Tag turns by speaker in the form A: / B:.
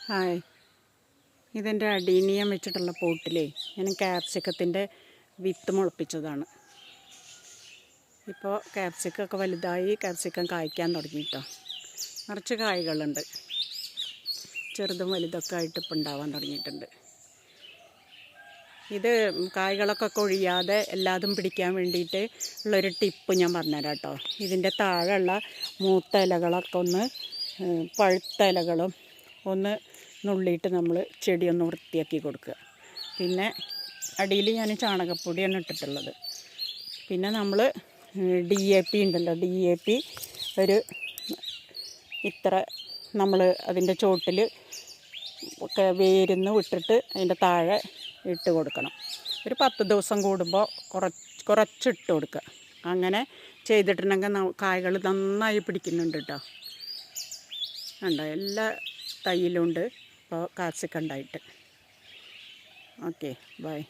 A: Hi, ഇതെൻ്റെ adenium വെച്ചിട്ടുള്ള പോട്ടിലേ ഞാൻ ക്യാപ്സിക്കത്തിൻ്റെ വിത്ത് മുളപ്പിച്ചതാണ്. ഇപ്പോൾ ക്യാപ്സിക്കൊക്കെ വലുതായി, ക്യാപ്സിക്കം കായ്ക്കാൻ തുടങ്ങിയിട്ടോ. നിറച്ച് കായ്കളുണ്ട്, ചെറുതും വലുതൊക്കെ ആയിട്ട് ഇപ്പം ഉണ്ടാവാൻ തുടങ്ങിയിട്ടുണ്ട്. ഇത് കായ്കളൊക്കെ കൊഴിയാതെ എല്ലാതും പിടിക്കാൻ വേണ്ടിയിട്ട് ഉള്ളൊരു ടിപ്പ് ഞാൻ പറഞ്ഞുതരാം കേട്ടോ. ഇതിൻ്റെ താഴെയുള്ള മൂത്ത ഇലകളൊക്കെ ഒന്ന് പഴുത്ത ഇലകളും ഒന്ന് നുള്ളിയിട്ട് നമ്മൾ ചെടിയൊന്ന് വൃത്തിയാക്കി കൊടുക്കുക. പിന്നെ അടിയിൽ ഞാൻ ചാണകപ്പൊടിയാണ് ഇട്ടിട്ടുള്ളത്. പിന്നെ നമ്മൾ DAP ഉണ്ടല്ലോ, DAP ഒരു ഇത്ര നമ്മൾ അതിൻ്റെ ചോട്ടിൽ ഒക്കെ വേരുന്ന് വിട്ടിട്ട് അതിൻ്റെ താഴെ ഇട്ട് കൊടുക്കണം. ഒരു 10 ദിവസം കൂടുമ്പോൾ കുറച്ചിട്ട് കൊടുക്കുക. അങ്ങനെ ചെയ്തിട്ടുണ്ടെങ്കിൽ കായ്കൾ നന്നായി പിടിക്കുന്നുണ്ട് കേട്ടോ. ഉണ്ടോ, എല്ലാ തൈയിലുണ്ട് ഇപ്പോൾ കാപ്സിക്കം ഉണ്ടായിട്ട്. Okay, by.